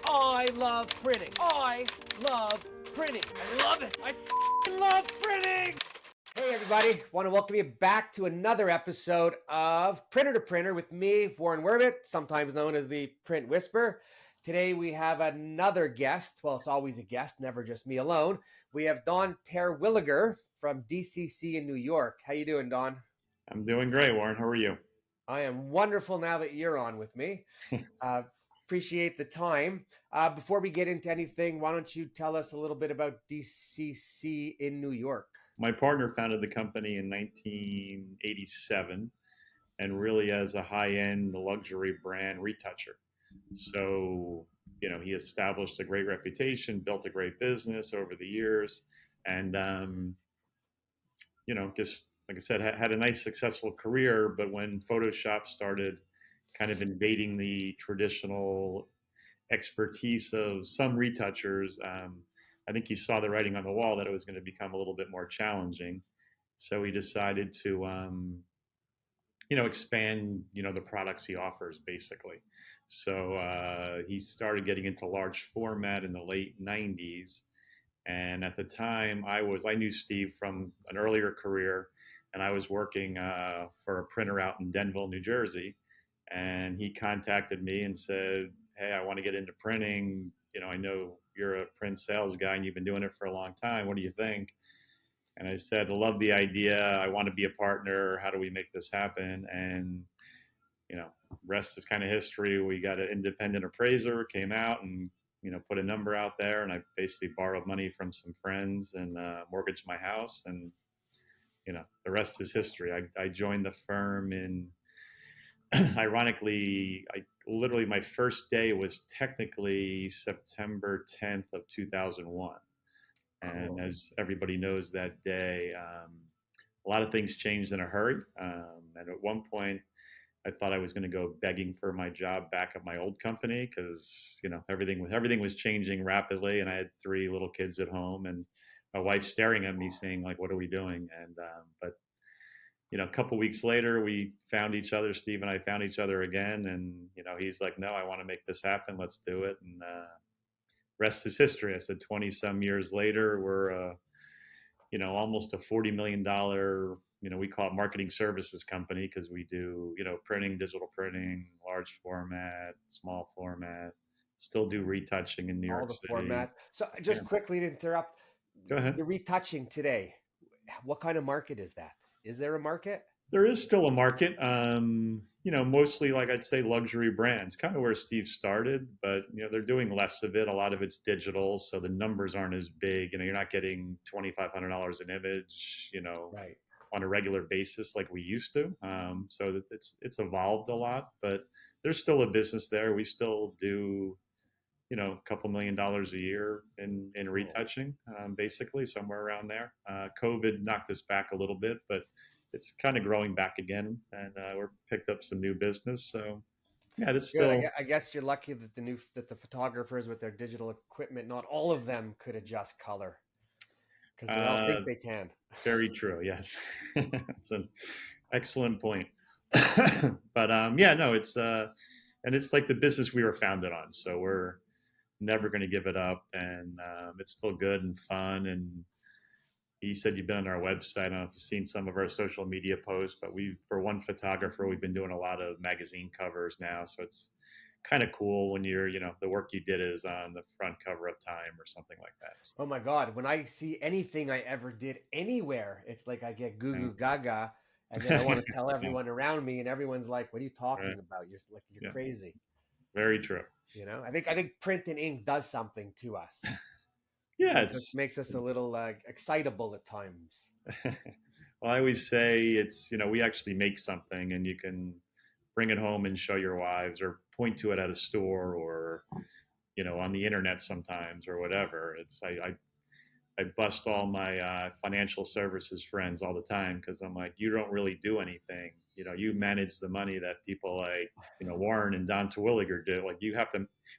I love printing. I love printing. I love it. I love printing. Hey everybody, want to welcome you back to another episode of Printer to Printer with me, Warren Werbitt, sometimes known as the Print Whisperer. Today we have another guest. Well, it's always a guest, never just me alone. We have Don Terwilliger from DCC in New York. How you doing, Don? I'm doing great, Warren. How are you? I am wonderful now that you're on with me. Appreciate the time. Before we get into anything, why don't you tell us a little bit about DCC in New York? My partner founded the company in 1987 and really as a high-end luxury brand retoucher. So, he established a great reputation, built a great business over the years, and, just like I said, had a nice successful career. But when Photoshop started kind of invading the traditional expertise of some retouchers, I think he saw the writing on the wall that it was going to become a little bit more challenging. So he decided to, expand, the products he offers basically. So he started getting into large format in the late 90s. And at the time, I knew Steve from an earlier career, and I was working for a printer out in Denville, New Jersey. And he contacted me and said, "Hey, I want to get into printing. I know you're a print sales guy and you've been doing it for a long time. What do you think?" And I said, "I love the idea. I want to be a partner. How do we make this happen?" And you know, rest is kind of history. We got an independent appraiser, came out and put a number out there, and I basically borrowed money from some friends and mortgaged my house, and the rest is history. I joined the firm in, ironically, I literally my first day was technically September 10th of 2001, and Cool. as everybody knows, that day, a lot of things changed in a hurry, and at one point I thought I was going to go begging for my job back at my old company because everything was changing rapidly, and I had three little kids at home, and my wife staring at me saying like, "What are we doing?" And but a couple weeks later, we found each other. Steve and I found each other again, and he's like, "No, I want to make this happen. Let's do it." And rest is history. I said, 20 some years later, we're almost a $40 million, we call it marketing services company because we do, printing, digital printing, large format, small format, still do retouching in New All York the City. format. So Yeah, just quickly to interrupt, go ahead. the retouching today, what kind of market is that? Is there a market? There is still a market, mostly like I'd say luxury brands, kind of where Steve started, but they're doing less of it. A lot of it's digital, so the numbers aren't as big. You're not getting $2,500 an image, Right. on a regular basis like we used to. So that it's evolved a lot, but there's still a business there. We still do, a couple $1 million a year in Cool. retouching, basically somewhere around there. COVID knocked us back a little bit, but it's kind of growing back again, and we're picked up some new business. So yeah, it's Good. still. I guess you're lucky that the photographers with their digital equipment, not all of them could adjust color because they all Uh, think they can. Very true. Yes, it's an excellent point. But yeah, no, and it's like the business we were founded on, so we're never going to give it up, and it's still good and fun. And he said you've been on our website. I don't know if you've seen some of our social media posts, but for one photographer, we've been doing a lot of magazine covers now, so it's kind of cool when the work you did is on the front cover of Time or something like that. So, Oh my God. When I see anything I ever did anywhere, it's like I get goo yeah. goo gaga. And then I want to tell Yeah, everyone around me, and everyone's like, "What are you right. talking about? You're Yeah, crazy." very true. I think print and ink does something to us. Yeah, Makes us a little excitable at times. well, I always say it's, we actually make something and you can bring it home and show your wives or point to it at a store or, on the internet sometimes or whatever. I bust all my financial services friends all the time because I'm like, you don't really do anything. You manage the money that people like, Warren and Don Terwilliger do. Like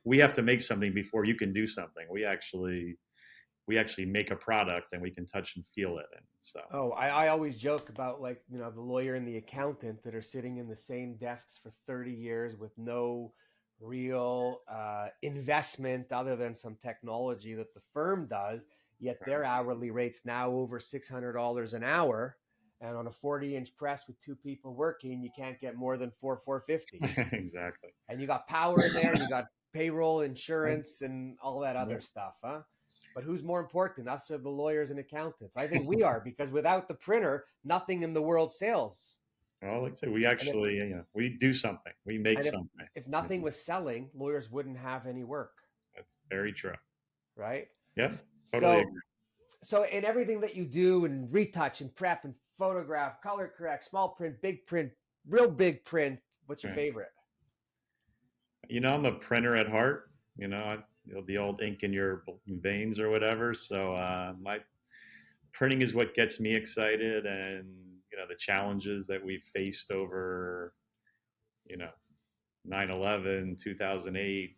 we have to make something before you can do something. We actually make a product and we can touch and feel it. And so, Oh, I always joke about, like, the lawyer and the accountant that are sitting in the same desks for 30 years with no real investment other than some technology that the firm does, yet their hourly rate's now over $600 an hour. And on a 40-inch press with two people working, you can't get more than $450. Exactly. And you got power in there, you got payroll, insurance, and all that other Yep. stuff, huh? But who's more important, us or the lawyers and accountants? I think we are, because without the printer, nothing in the world sells. Well, like I say, we actually, we do something. We make And something. if nothing was selling, lawyers wouldn't have any work. That's very true. Right? Yeah, totally agree. So in everything that you do, and retouch and prep and photograph, color correct, small print, real big print, what's your favorite? I'm a printer at heart. The old ink in your veins or whatever. So my printing is what gets me excited, and the challenges that we've faced over 9/11, 2008,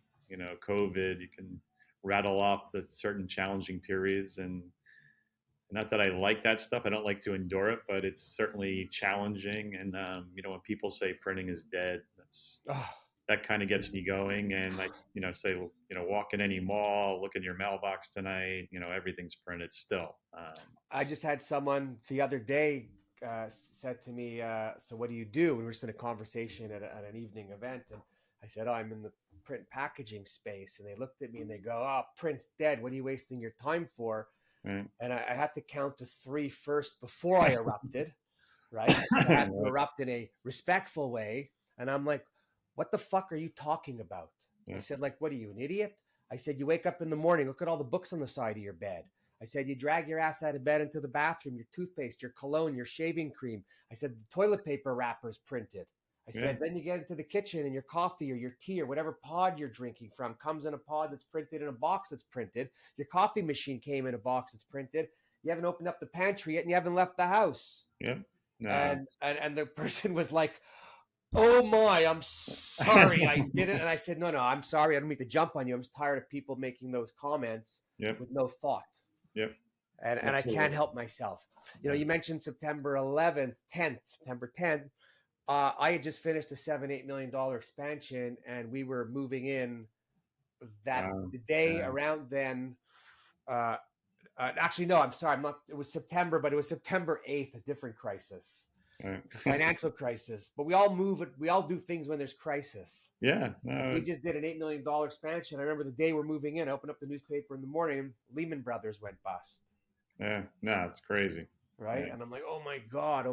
COVID. You can rattle off the certain challenging periods, and not that I like that stuff. I don't like to endure it, but it's certainly challenging. And when people say printing is dead, that kind of gets me going. And I say, walk in any mall, look in your mailbox tonight. Everything's printed still. I just had someone the other day said to me, so what do you do? And we were just in a conversation at an evening event, and I said, oh, I'm in the print packaging space. And they looked at me and they go, oh, print's dead. What are you wasting your time for? Right. And I had to count to 3 first before I erupted, right? I had to erupt in a respectful way. And I'm like, what the fuck are you talking about? Yeah. I said, like, what are you, an idiot? I said, you wake up in the morning, look at all the books on the side of your bed. I said, you drag your ass out of bed into the bathroom, your toothpaste, your cologne, your shaving cream. I said, the toilet paper wrapper's printed. I said, then you get into the kitchen and your coffee or your tea or whatever pod you're drinking from comes in a pod that's printed, in a box that's printed. Your coffee machine came in a box that's printed. You haven't opened up the pantry yet and you haven't left the house. Yeah. No. And the person was like, oh my, I'm sorry I did it. And I said, no, I'm sorry. I don't mean to jump on you. I'm just tired of people making those comments with no thought. Yep. And I can't help myself. You mentioned September 10th. I had just finished a $7-8 million expansion, and we were moving in that the day around then. Actually, no, I'm sorry. I'm not. It was September, but it was September 8th, a different crisis, financial crisis. But we all move it. We all do things when there's crisis. Yeah. We just did an $8 million expansion. I remember the day we're moving in. I opened up the newspaper in the morning. Lehman Brothers went bust. Yeah. No, it's crazy. Right. Yeah. And I'm like, oh my God.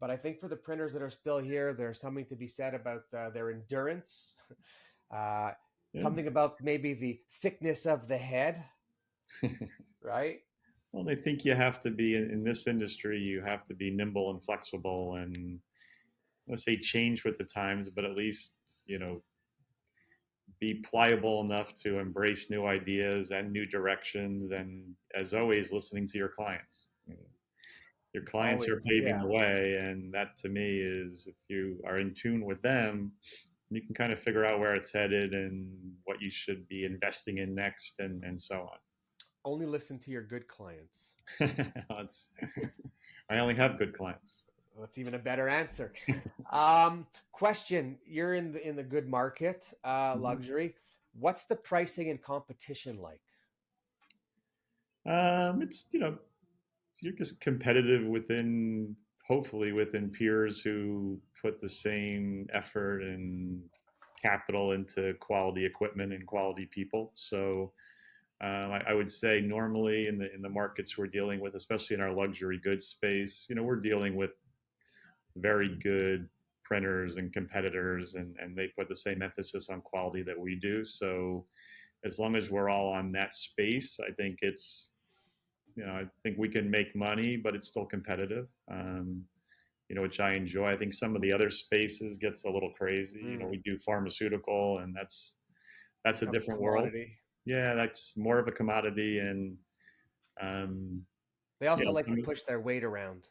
But I think for the printers that are still here, there's something to be said about their endurance, something about maybe the thickness of the head, right? Well, I think you have to be, in this industry, you have to be nimble and flexible and, let's say, change with the times, but at least, be pliable enough to embrace new ideas and new directions. And as always, listening to your clients. Your clients are paving the way, and that to me is, if you are in tune with them, you can kind of figure out where it's headed and what you should be investing in next, and so on. Only listen to your good clients. I only have good clients. Well, that's even a better answer. Question: you're in the good market, luxury. What's the pricing and competition like? It's you're just competitive hopefully within peers who put the same effort and capital into quality equipment and quality people. So I would say normally in the markets we're dealing with, especially in our luxury goods space, we're dealing with very good printers and competitors, and they put the same emphasis on quality that we do. So as long as we're all on that space, I think I think we can make money, but it's still competitive, which I enjoy. I think some of the other spaces gets a little crazy. We do pharmaceutical, and that's a different world. Yeah, that's more of a commodity, and they also like to push their weight around.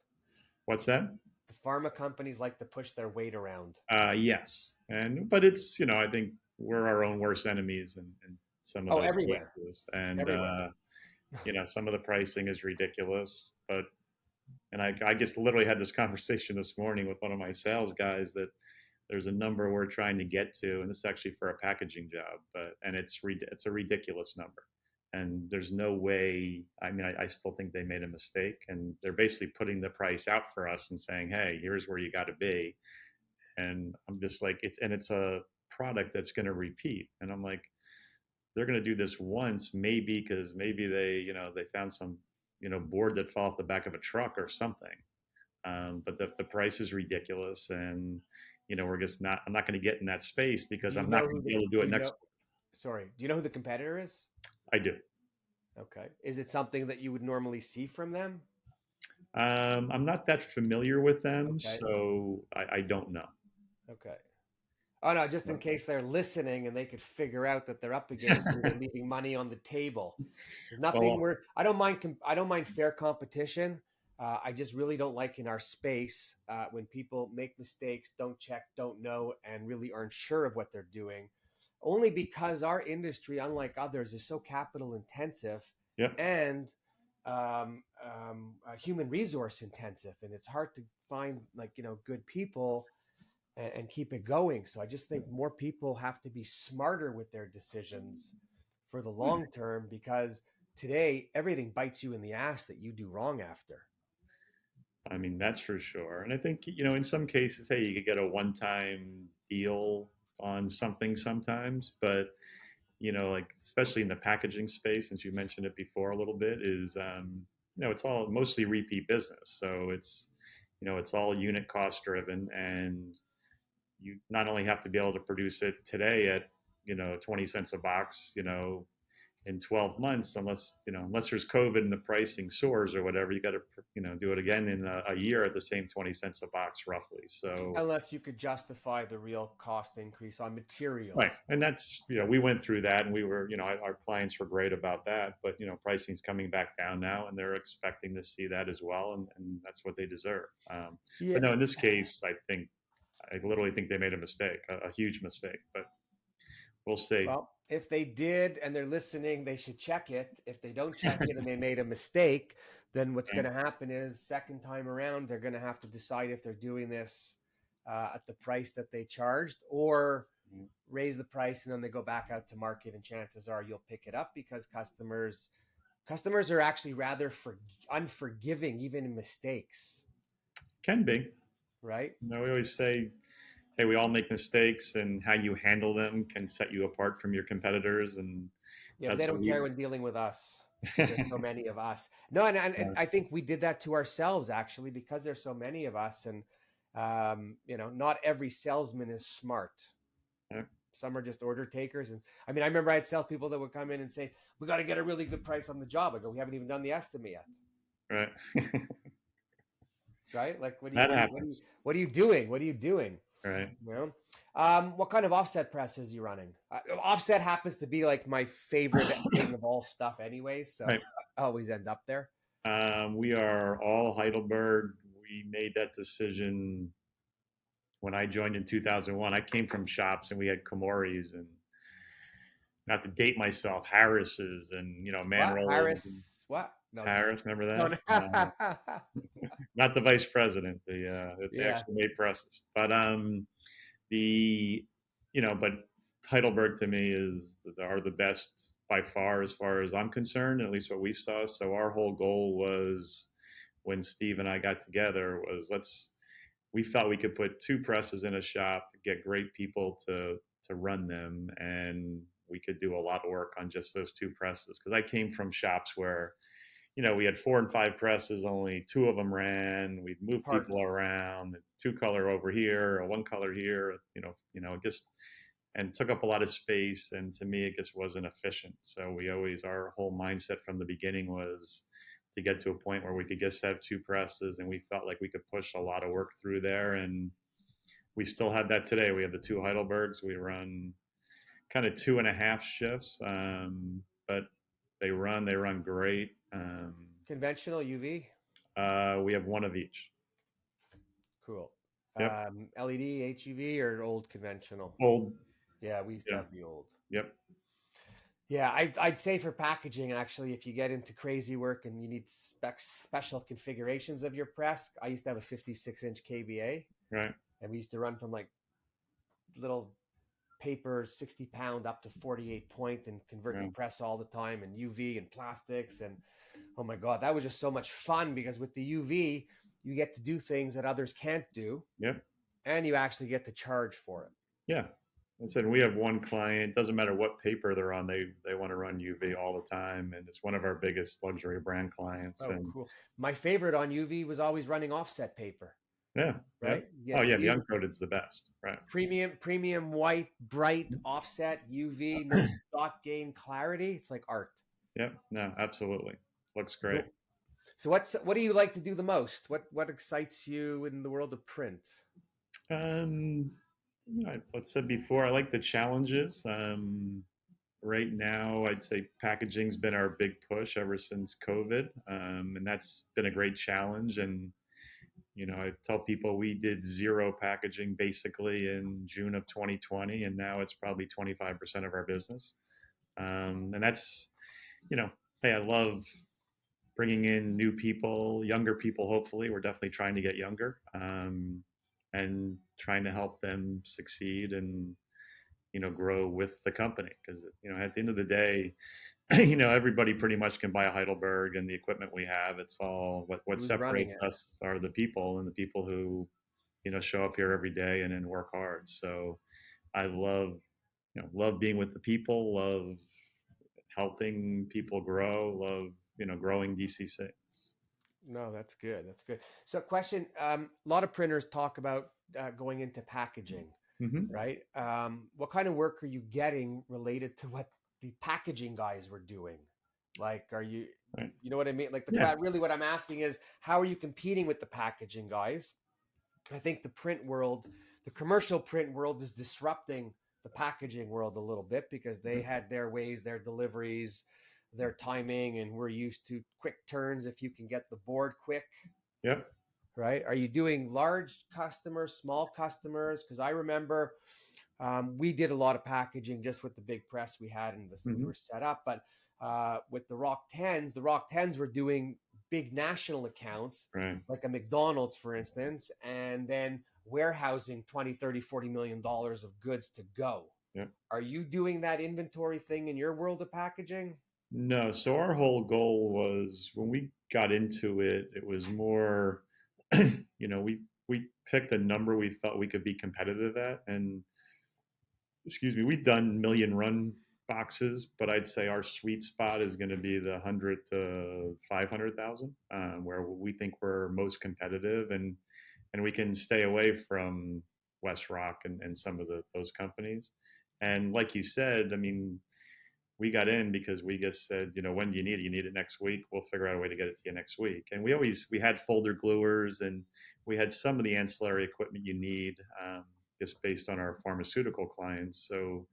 What's that? The pharma companies like to push their weight around. Yes, but it's I think we're our own worst enemies in some of those everywhere. places, and some of the pricing is ridiculous, and I just literally had this conversation this morning with one of my sales guys that there's a number we're trying to get to, and this is actually for a packaging job, and it's a ridiculous number. And there's no way. I mean, I still think they made a mistake, and they're basically putting the price out for us and saying, "Hey, here's where you got to be." And I'm just like, it's a product that's going to repeat, and I'm like, they're going to do this once, maybe because maybe they found some board that fell off the back of a truck or something. But the price is ridiculous, and we're just not. I'm not going to get in that space because Do you I'm not know going who to be the able to do do it you know? next. Sorry, do you know who the competitor is? I do. Okay, is it something that you would normally see from them? I'm not that familiar with them, Okay, so I don't know. okay. Oh no, just in case they're listening and they could figure out that they're up against you, they're leaving money on the table. There's nothing Well, where I don't mind. I don't mind fair competition. I just really don't like in our space when people make mistakes, don't check, don't know, and really aren't sure of what they're doing. Only because our industry, unlike others, is so capital intensive yep. and human resource intensive, and it's hard to find good people and keep it going. So I just think more people have to be smarter with their decisions for the long term because today everything bites you in the ass that you do wrong after. I mean, that's for sure. And I think, in some cases, hey, you could get a one-time deal on something sometimes, but, like, especially in the packaging space, since you mentioned it before a little bit, is, it's all mostly repeat business. So it's all unit cost driven, and you not only have to be able to produce it today at, 20 cents a box, in 12 months, unless there's COVID and the pricing soars or whatever, you got to, do it again in a year at the same 20 cents a box roughly. So, Unless you could justify the real cost increase on materials. right. And that's, we went through that, and we were, our clients were great about that, but, pricing's coming back down now, and they're expecting to see that as well. And that's what they deserve. Yeah. But no, in this case, I literally think they made a mistake, a huge mistake, but we'll see. Well, if they did and they're listening, they should check it. If they don't check it and they made a mistake, then what's going to happen is second time around, they're going to have to decide if they're doing this at the price that they charged or raise the price, and then they go back out to market, and chances are you'll pick it up because customers are actually rather unforgiving even in mistakes, Can be. right? We always say, hey, we all make mistakes, and how you handle them can set you apart from your competitors. And Yeah, but that's they what don't we. care when dealing with us. There's so many of us. No, and I think we did that to ourselves actually because there's so many of us, and not every salesman is smart. Yeah. Some are just order takers, and I mean, I remember I had salespeople that would come in and say, "We got to get a really good price on the job." I go, "We haven't even done the estimate yet." Right. Right? Like, what That happens. are you doing? What are you doing? Right. What kind of offset press is you running? Offset happens to be like my favorite thing of all stuff, anyway. So Right. I always end up there. We are all Heidelberg. We made that decision when I joined in 2001. I came from shops, and we had Komori's, and not to date myself, Harris's, and What Manrolls. Harris? And What? No, Harris, remember no, that? no. Not the vice president. They Yeah. actually made presses, but the but Heidelberg to me are the best by far as I'm concerned, at least what we saw. So our whole goal was, when Steve and I got together, was we felt we could put two presses in a shop, get great people to run them, and we could do a lot of work on just those two presses. Because I came from shops where we had 4 and 5 presses, only 2 of them ran. We'd move people around, 2 color over here, or 1 color here, just, and took up a lot of space. And to me, it just wasn't efficient. So our whole mindset from the beginning was to get to a point where we could just have 2 presses, and we felt like we could push a lot of work through there. And we still have that today. We have the 2 Heidelbergs. We run kind of 2.5 shifts, but they run great. Conventional UV. We have 1 of each. Cool. Yep. LED, HEV, or old conventional? Old. Yeah, we used to have the old. Yep. Yeah, I'd say for packaging, actually, if you get into crazy work and you need special configurations of your press, I used to have a 56-inch KVA. Right. And we used to run from like little paper, 60 pound up to 48 point, and convert the press all the time, and UV and plastics. And oh my God, that was just so much fun, because with the UV, you get to do things that others can't do. Yep. And you actually get to charge for it. Yeah. I said, we have one client, doesn't matter what paper they're on, they want to run UV all the time. And it's one of our biggest luxury brand clients. Oh, and cool. My favorite on UV was always running offset paper. Yeah. Right. Yeah. Oh yeah. The uncoated's the best. Right. Premium white, bright offset UV, no dot gain clarity. It's like art. Yep. No, absolutely. Looks great. So what do you like to do the most? What excites you in the world of print? I said before, I like the challenges. Right now, I'd say packaging's been our big push ever since COVID, and that's been a great challenge. And I tell people we did zero packaging basically in June of 2020, and now it's probably 25% of our business. And that's, hey, I love bringing in new people, younger people. Hopefully, we're definitely trying to get younger, and trying to help them succeed and grow with the company. Because at the end of the day, everybody pretty much can buy a Heidelberg and the equipment we have. It's all what separates us are the people, and the people who show up here every day and then work hard. So I love being with the people, love helping people grow, love growing DCC. No, that's good. That's good. So question, a lot of printers talk about going into packaging, right? What kind of work are you getting related to what the packaging guys were doing? Like, are you, you know what I mean? Like really what I'm asking is, how are you competing with the packaging guys? I think the print world, the commercial print world, is disrupting the packaging world a little bit, because they had their ways, their deliveries, their timing, and we're used to quick turns if you can get the board quick. Yep. Right. Are you doing large customers, small customers? Because I remember we did a lot of packaging just with the big press we had, and we were set up. But with the Rock 10s were doing big national accounts, like a McDonald's, for instance, and then warehousing 20, 30, $40 million of goods to go. Yep. Are you doing that inventory thing in your world of packaging? No. So our whole goal was, when we got into it, it was more, we picked a number we felt we could be competitive at. And we've done million run boxes, but I'd say our sweet spot is going to be the 100 to 500,000, where we think we're most competitive, and we can stay away from West Rock and some of those companies. And like you said, I mean, we got in because we just said, when do you need it? You need it next week. We'll figure out a way to get it to you next week. And we had folder gluers, and we had some of the ancillary equipment you need, just based on our pharmaceutical clients. So,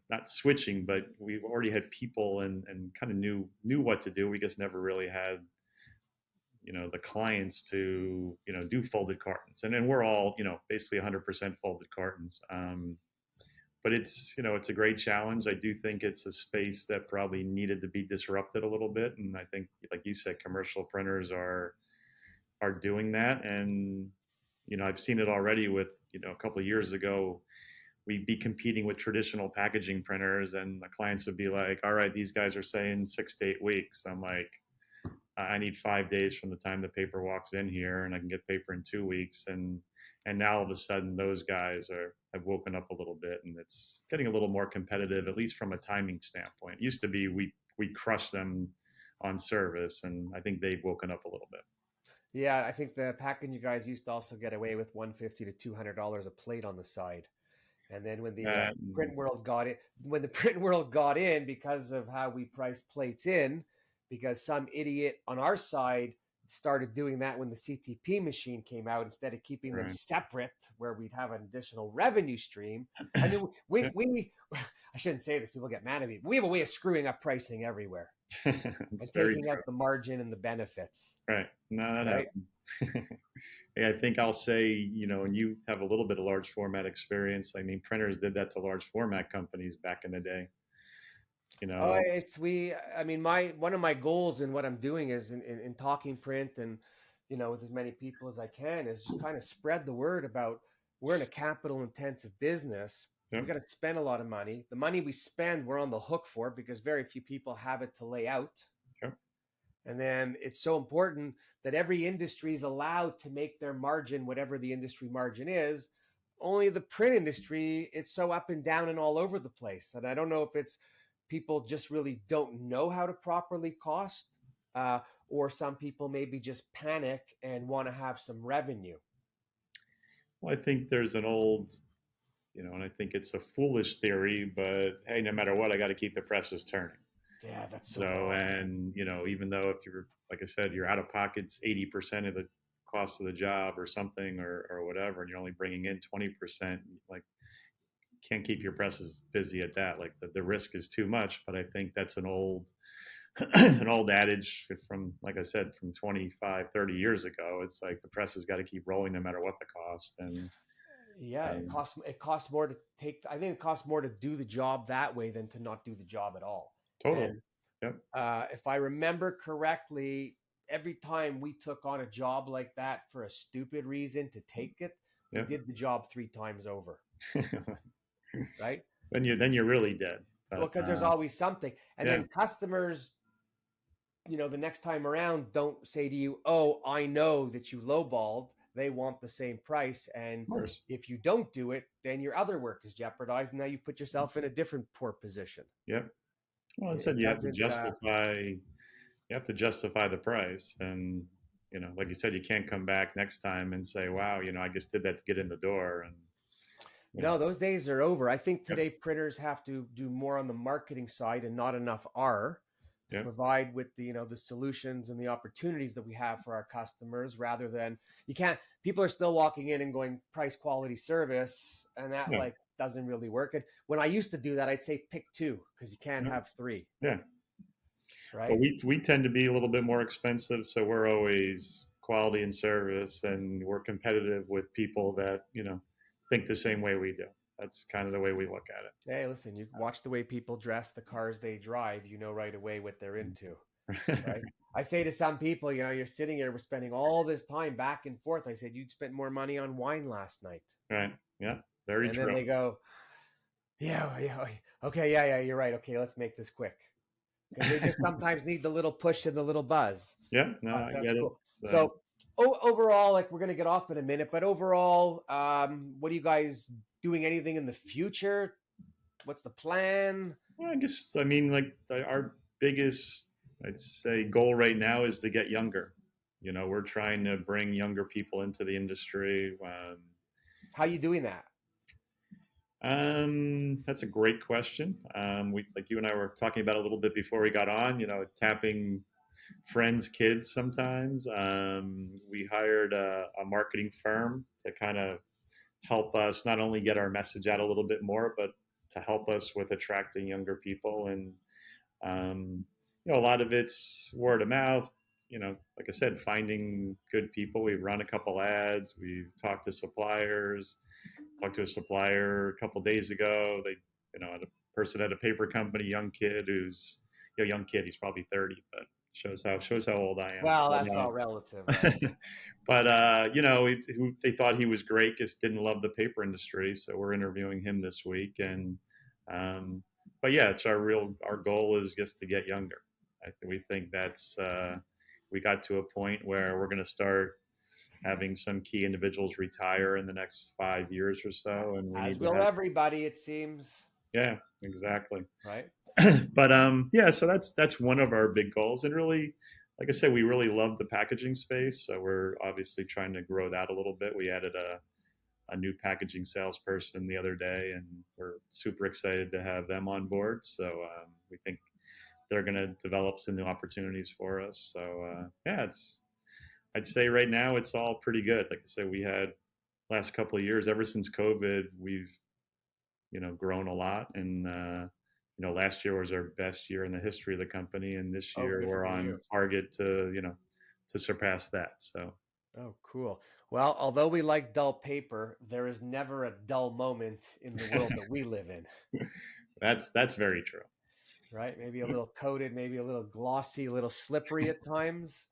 not switching, but we've already had people and kind of knew what to do. We just never really had, the clients to, do folded cartons. And then we're all, basically 100% folded cartons. But it's a great challenge. I do think it's a space that probably needed to be disrupted a little bit. And I think, like you said, commercial printers are doing that. And, I've seen it already with, a couple of years ago, we'd be competing with traditional packaging printers, and the clients would be like, all right, these guys are saying 6 to 8 weeks. I'm like, I need 5 days from the time the paper walks in here, and I can get paper in 2 weeks. And now all of a sudden those guys have woken up a little bit, and it's getting a little more competitive, at least from a timing standpoint. It used to be we crushed them on service, and I think they've woken up a little bit. Yeah, I think the packaging guys used to also get away with $150 to $200 a plate on the side. And then when the print world got in, because of how we price plates in, because some idiot on our side started doing that when the CTP machine came out, instead of keeping them separate, where we'd have an additional revenue stream. I mean, we I shouldn't say this, people get mad at me, but we have a way of screwing up pricing everywhere and taking out the margin and the benefits. Right. No, that happened. Yeah, I think I'll say, and you have a little bit of large format experience. I mean, printers did that to large format companies back in the day. One of my goals in what I'm doing is in talking print and, with as many people as I can, is just kind of spread the word about we're in a capital intensive business. Yep. We got to spend a lot of money. The money we spend, we're on the hook for because very few people have it to lay out. Yep. And then it's so important that every industry is allowed to make their margin, whatever the industry margin is. Only the print industry, it's so up and down and all over the place. And I don't know if it's people just really don't know how to properly cost, or some people maybe just panic and want to have some revenue. Well, I think there's an old, and I think it's a foolish theory, but hey, no matter what, I got to keep the presses turning. Yeah, that's so So, wrong. and, even though if you're, like I said, you're out of pockets 80% of the cost of the job or something or whatever, and you're only bringing in 20%, like, can't keep your presses busy at that. Like the risk is too much. But I think that's an old an old adage from, like I said, from 25, 30 years ago. It's like the press has got to keep rolling no matter what the cost. And Yeah, it costs more to take. I think it costs more to do the job that way than to not do the job at all. totally. And Yep. if I remember correctly, every time we took on a job like that for a stupid reason to take it, Yep. we did the job 3 times over. Right? Then you're really dead. Well, because there's always something. And yeah. then customers, the next time around don't say to you, "Oh, I know that you lowballed." They want the same price. And Of course. if you don't do it, then your other work is jeopardized. And now you've put yourself in a different poor position. Yep. Well, it said you have to justify the price. And, like you said, you can't come back next time and say, wow, I just did that to get in the door. And no, those days are over. I think today printers have to do more on the marketing side and not enough to provide with the the solutions and the opportunities that we have for our customers, rather than people are still walking in and going price, quality, service, and that doesn't really work. And when I used to do that, I'd say pick 2 because you can't have 3. Yeah. Right. Well, we tend to be a little bit more expensive, so we're always quality and service, and we're competitive with people that think the same way we do. That's kind of the way we look at it. Hey, listen, you watch the way people dress, the cars they drive, you know right away what they're into. Right? I say to some people, you're sitting here, we're spending all this time back and forth. I said, you'd spent more money on wine last night. Right. Yeah. Very true. And then they go, yeah, okay, yeah, you're right. Okay, let's make this quick. Because they just sometimes need the little push and the little buzz. Yeah, no, I get cool. it. So overall, like, we're going to get off in a minute, but overall, what are you guys doing? Anything in the future? What's the plan? Well, like our biggest, I'd say, goal right now is to get younger. We're trying to bring younger people into the industry. How are you doing that? That's a great question. You and I were talking about a little bit before we got on, tapping friends' kids sometimes. We hired a marketing firm to kind of help us not only get our message out a little bit more, but to help us with attracting younger people. And, a lot of it's word of mouth, like I said, finding good people. We've run a couple ads. We've talked to suppliers. Talked to a supplier a couple days ago. They, a person at a paper company, young kid who's, young kid. He's probably 30, but shows how old I am. Well, that's all relative. Right? But they thought he was great, just didn't love the paper industry. So we're interviewing him this week. And but yeah, it's our goal is just to get younger. We think that's we got to a point where we're going to start having some key individuals retire in the next 5 years or so, and as will everybody, it seems. Yeah, exactly. Right. But so that's one of our big goals, and really, like I said, we really love the packaging space, so we're obviously trying to grow that a little bit. We added a new packaging salesperson the other day, and we're super excited to have them on board. So we think they're going to develop some new opportunities for us. So I'd say right now it's all pretty good. Like I said, we had last couple of years, ever since COVID, we've, grown a lot. And, last year was our best year in the history of the company. And this year we're on target to surpass that. So. Oh, cool. Well, although we like dull paper, there is never a dull moment in the world that we live in. That's very true. Right? Maybe a little coated, maybe a little glossy, a little slippery at times.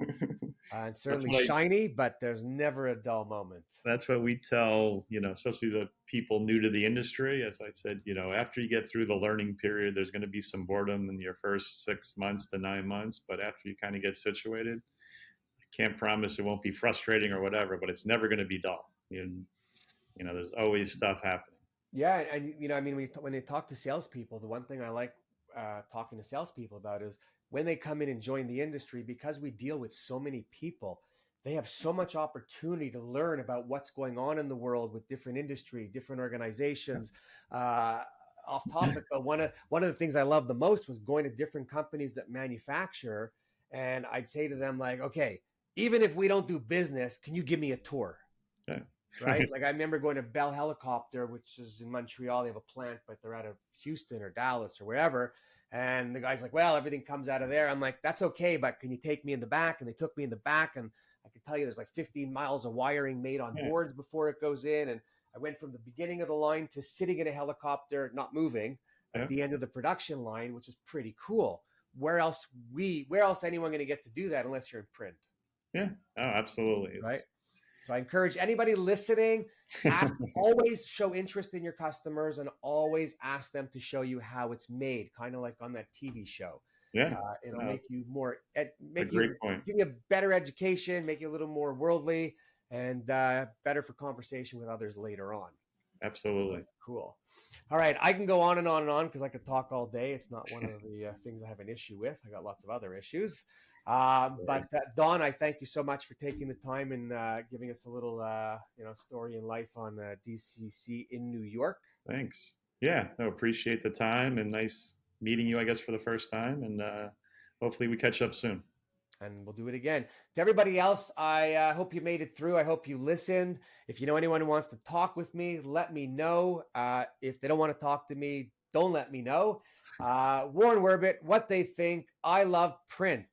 And That's certainly what I shiny, but there's never a dull moment. that's what we tell, especially the people new to the industry. As I said, after you get through the learning period, there's going to be some boredom in your first 6 months to 9 months. But after you kind of get situated, I can't promise it won't be frustrating or whatever, but it's never going to be dull. There's always stuff happening. Yeah, and I mean, when they talk to salespeople, the one thing I like talking to salespeople about is when they come in and join the industry, because we deal with so many people, they have so much opportunity to learn about what's going on in the world with different industry, different organizations. Off topic, but one of the things I love the most was going to different companies that manufacture, and I'd say to them like, okay, even if we don't do business, can you give me a tour? Yeah. Right? Like I remember going to Bell Helicopter, which is in Montreal. They have a plant, but they're out of Houston or Dallas or wherever. And the guy's like, well, everything comes out of there. I'm like, that's okay, but can you take me in the back? And they took me in the back, and I could tell you there's like 15 miles of wiring made on Yeah. boards before it goes in. And I went from the beginning of the line to sitting in a helicopter, not moving, at Yeah. the end of the production line, which is pretty cool. Where else anyone going to get to do that unless you're in print? Yeah. Oh, absolutely. Right. So I encourage anybody listening, always show interest in your customers and always ask them to show you how it's made, kind of like on that TV show. Yeah. It'll No, make you more, it's a great point. give you a better education, make you a little more worldly, and better for conversation with others later on. Absolutely. Cool. All right. I can go on and on and on because I could talk all day. It's not one of the things I have an issue with. I got lots of other issues. But Don, I thank you so much for taking the time and giving us a little, story in life on DCC in New York. Thanks. Yeah. No, appreciate the time and nice meeting you, I guess, for the first time. And hopefully we catch up soon. And we'll do it again. To everybody else, I hope you made it through. I hope you listened. If you know anyone who wants to talk with me, let me know. If they don't want to talk to me, don't let me know. Warren Werbitt, what they think. I love print.